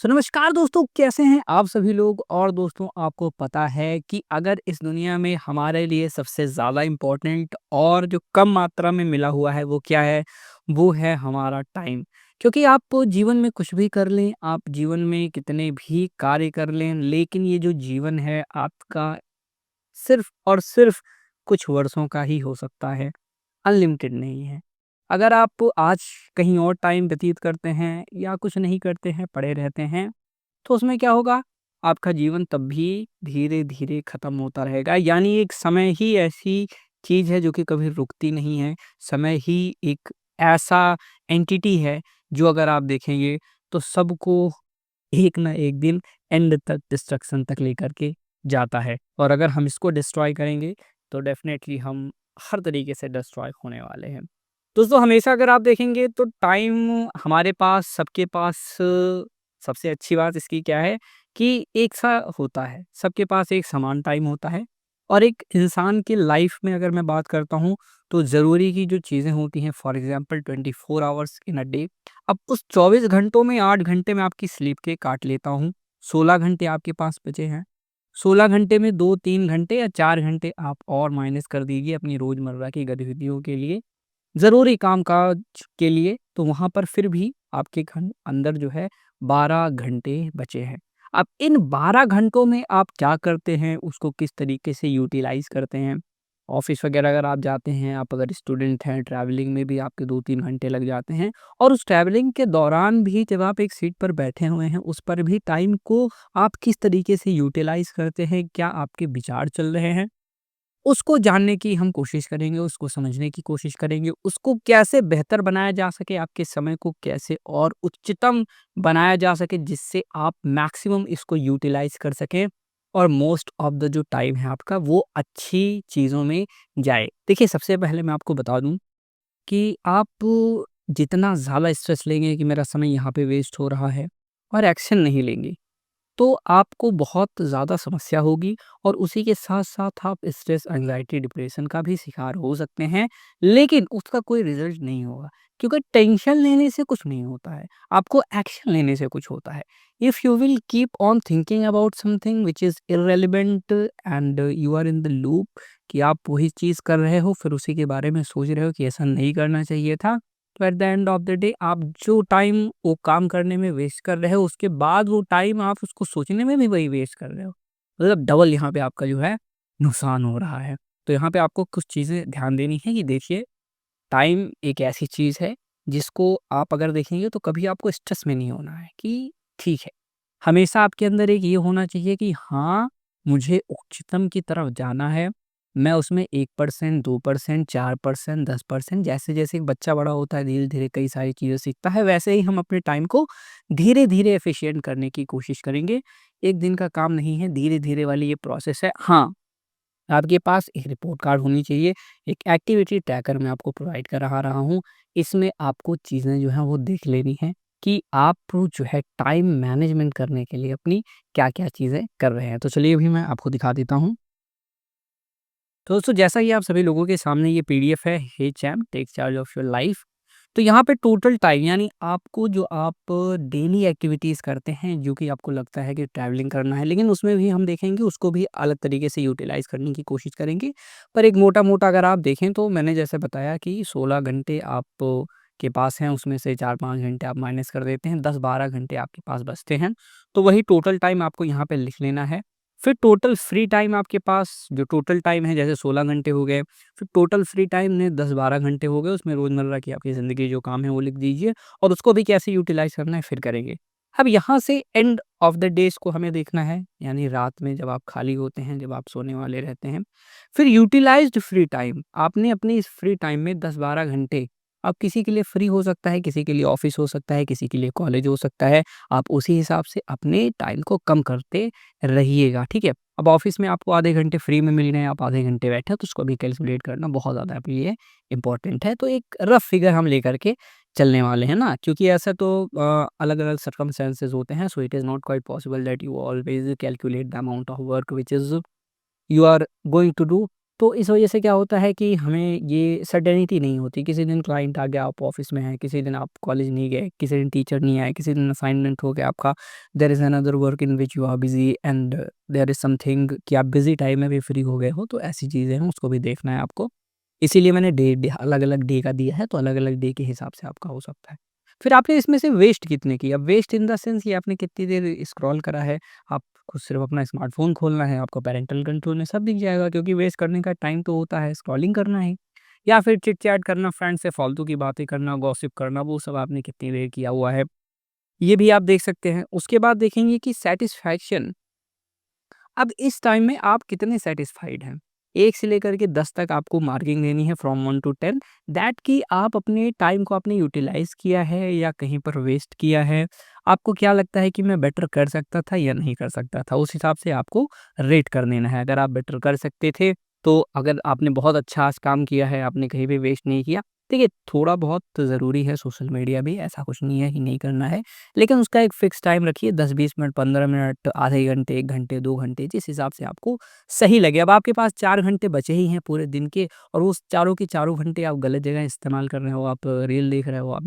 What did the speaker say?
सो नमस्कार दोस्तों, कैसे हैं आप सभी लोग। और दोस्तों, आपको पता है कि अगर इस दुनिया में हमारे लिए सबसे ज़्यादा इम्पोर्टेंट और जो कम मात्रा में मिला हुआ है वो क्या है, वो है हमारा टाइम। क्योंकि आप जीवन में कुछ भी कर लें, आप जीवन में कितने भी कार्य कर लें, लेकिन ये जो जीवन है आपका सिर्फ और सिर्फ कुछ वर्षों का ही हो सकता है, अनलिमिटेड नहीं है। अगर आप आज कहीं और टाइम व्यतीत करते हैं या कुछ नहीं करते हैं, पड़े रहते हैं, तो उसमें क्या होगा, आपका जीवन तब भी धीरे-धीरे खत्म होता रहेगा। यानी एक समय ही ऐसी चीज़ है जो कि कभी रुकती नहीं है। समय ही एक ऐसा एंटिटी है जो अगर आप देखेंगे तो सबको एक ना एक दिन एंड तक, डिस्ट्रक्शन तक लेकर के जाता है। और अगर हम इसको डिस्ट्रॉय करेंगे तो डेफ़िनेटली हम हर तरीके से डिस्ट्रॉय होने वाले हैं। दोस्तों, हमेशा अगर आप देखेंगे तो टाइम हमारे पास, सबके पास सबसे अच्छी बात इसकी क्या है कि एक सा होता है, सबके पास एक समान टाइम होता है। और एक इंसान की लाइफ में अगर मैं बात करता हूँ, तो ज़रूरी की जो चीज़ें होती हैं, for example 24 hours in a day, अब उस 24 घंटों में 8 घंटे मैं आपकी स्लीप के काट लेता हूँ, 16 घंटे आपके पास बचे हैं। 16 घंटे में 2-3 घंटे या 4 घंटे आप और माइनस कर दीजिए अपनी रोज़मर्रा की गतिविधियों के लिए, ज़रूरी काम-काज के लिए, तो वहाँ पर फिर भी आपके अंदर जो है 12 घंटे बचे हैं। अब इन 12 घंटों में आप क्या करते हैं, उसको किस तरीके से यूटिलाइज़ करते हैं? ऑफ़िस वग़ैरह अगर आप जाते हैं, आप अगर स्टूडेंट हैं, ट्रैवलिंग में भी आपके 2-3 घंटे लग जाते हैं। और उस ट्रैवलिंग के दौरान भी जब आप एक सीट पर बैठे हुए हैं, उस पर भी टाइम को आप किस तरीके से यूटिलाइज़ करते हैं? क्या आपके विचार चल रहे हैं? उसको जानने की हम कोशिश करेंगे, उसको समझने की कोशिश करेंगे, उसको कैसे बेहतर बनाया जा सके, आपके समय को कैसे और उच्चतम बनाया जा सके, जिससे आप मैक्सिमम इसको यूटिलाइज़ कर सकें और मोस्ट ऑफ द जो टाइम है आपका, वो अच्छी चीज़ों में जाए। देखिए, सबसे पहले मैं आपको बता दूँ कि आप जितना ज़्यादा स्ट्रेस लेंगे कि मेरा समय यहाँ पे वेस्ट हो रहा है और एक्शन नहीं लेंगे, तो आपको बहुत ज़्यादा समस्या होगी। और उसी के साथ-साथ आप स्ट्रेस, एंग्ज़ायटी, डिप्रेशन का भी शिकार हो सकते हैं, लेकिन उसका कोई रिज़ल्ट नहीं होगा। क्योंकि टेंशन लेने से कुछ नहीं होता है, आपको एक्शन लेने से कुछ होता है। If you will keep on thinking about something which is irrelevant and you are in the loop, कि आप वही चीज़ कर रहे हो, फिर उसी के बारे में सोच रहे हो कि ऐसा नहीं करना चाहिए था, तो at the end of the day आप जो टाइम वो काम करने में वेस्ट कर रहे हो, उसके बाद वो टाइम आप उसको सोचने में भी वही वेस्ट कर रहे हो। मतलब डबल यहाँ पे आपका जो है नुकसान हो रहा है। तो यहाँ पे आपको कुछ चीज़ें ध्यान देनी है कि देखिए, टाइम एक ऐसी चीज़ है जिसको आप अगर देखेंगे तो कभी आपको स्ट्रेस में नहीं होना है कि ठीक है। हमेशा आपके अंदर एक ये होना चाहिए कि हाँ, मुझे उच्चतम की तरफ जाना है। मैं उसमें 1%, 2%, 4%, 10%, जैसे-जैसे एक बच्चा बड़ा होता है, धीरे-धीरे कई सारी चीज़ें सीखता है, वैसे ही हम अपने टाइम को धीरे-धीरे एफ़िशिएंट करने की कोशिश करेंगे। एक दिन का काम नहीं है, धीरे-धीरे वाली ये प्रोसेस है। हाँ, आपके पास एक रिपोर्ट कार्ड होनी चाहिए, एक एक्टिविटी ट्रैकर मैं आपको प्रोवाइड करा रहा हूँ। इसमें आपको चीज़ें जो हैं वो देख लेनी हैं कि आप जो है टाइम मैनेजमेंट करने के लिए अपनी क्या-क्या चीज़ें कर रहे हैं। तो चलिए अभी मैं आपको दिखा देता हूँ। तो दोस्तों, जैसा कि आप सभी लोगों के सामने ये पीडीएफ है, hey champ take charge of your life. तो यहाँ पे टोटल टाइम, यानी आपको जो आप डेली एक्टिविटीज़ करते हैं, जो कि आपको लगता है कि ट्रैवलिंग करना है, लेकिन उसमें भी हम देखेंगे, उसको भी अलग तरीके से यूटिलाइज़ करने की कोशिश करेंगे। पर एक मोटा-मोटा अगर आप देखें तो मैंने जैसे बताया कि 16 घंटे आप के पास हैं, उसमें से 4-5 घंटे आप माइनस कर देते हैं, 10-12 घंटे आपके पास बचते हैं। तो वही टोटल टाइम आपको यहाँ पे लिख लेना है। फिर टोटल फ्री टाइम आपके पास, जो टोटल टाइम है, जैसे 16 घंटे हो गए, फिर टोटल फ्री टाइम में 10-12 घंटे हो गए, उसमें रोज़मर्रा की आपकी ज़िंदगी जो काम है वो लिख दीजिए और उसको भी कैसे यूटिलाइज़ करना है फिर करेंगे। अब यहाँ से एंड ऑफ द डेज़ को हमें देखना है, यानी रात में जब आप खाली होते हैं, जब आप सोने वाले रहते हैं, फिर यूटिलाइज़्ड फ्री टाइम, आपने अपनी इस फ्री टाइम में 10-12 घंटे, अब किसी के लिए फ्री हो सकता है, किसी के लिए ऑफ़िस हो सकता है, किसी के लिए कॉलेज हो सकता है, आप उसी हिसाब से अपने टाइम को कम करते रहिएगा, ठीक है? अब ऑफ़िस में आपको आधे घंटे फ्री में मिल रहे हैं, आप आधे घंटे बैठे हो, तो उसको भी कैलकुलेट करना बहुत ज़्यादा आपके लिए इम्पोर्टेंट है। तो एक रफ़ फिगर हम लेकर के चलने वाले हैं ना, क्योंकि ऐसा तो अलग-अलग सर्कमस्टेंसेस होते हैं, so it is not quite possible that you always calculate the amount of work which is you are going to do तो इस वजह से क्या होता है कि हमें ये सर्टेनिटी नहीं होती, किसी दिन क्लाइंट आ गया, आप ऑफ़िस में हैं, किसी दिन आप कॉलेज नहीं गए, किसी दिन टीचर नहीं आए, किसी दिन असाइनमेंट हो गया आपका, there is another work in which you are busy and there is something कि आप बिज़ी टाइम में भी फ्री हो गए हो, तो ऐसी चीज़ें हैं, उसको भी देखना है आपको। इसीलिए मैंने डे डे अलग-अलग डे का दिया है, तो अलग-अलग डे के हिसाब से आपका हो सकता है। फिर आपने इसमें से वेस्ट कितने किया? वेस्ट इन द सेंस कि आपने कितनी देर स्क्रॉल करा है, आपको सिर्फ़ अपना स्मार्टफ़ोन खोलना है, आपको पैरेंटल कंट्रोल में सब दिख जाएगा क्योंकि वेस्ट करने का टाइम तो होता है, स्क्रॉलिंग करना है या फिर चिट-चैट करना, फ्रेंड से फालतू की बातें करना, गॉसिप करना, वो सब आपने कितनी देर किया हुआ है, ये भी आप देख सकते हैं। उसके बाद देखेंगे कि सैटिस्फैक्शन अब इस टाइम में आप कितने सैटिस्फाइड हैं? 1 से लेकर के 10 तक आपको मार्किंग देनी है फ्रॉम 1 टू 10 दैट कि आप अपने टाइम को आपने यूटिलाइज़ किया है या कहीं पर वेस्ट किया है। आपको क्या लगता है कि मैं बेटर कर सकता था या नहीं कर सकता था? उस हिसाब से आपको रेट कर देना है। अगर आप बेटर कर सकते थे, तो अगर आपने बहुत अच्छा आज काम किया है, आपने कहीं भी वेस्ट नहीं किया। देखिए, थोड़ा बहुत ज़रूरी है सोशल मीडिया भी, ऐसा कुछ नहीं है कि नहीं करना है। लेकिन उसका एक फ़िक्स टाइम रखिए 10-20 मिनट, 15 मिनट, आधे घंटे, 1 घंटे, 2 घंटे जिस हिसाब से आपको सही लगे। अब आपके पास 4 घंटे बचे ही हैं पूरे दिन के और उस चारों के चारों घंटे आप गलत जगह इस्तेमाल कर रहे हो, आप रील देख रहे हो, आप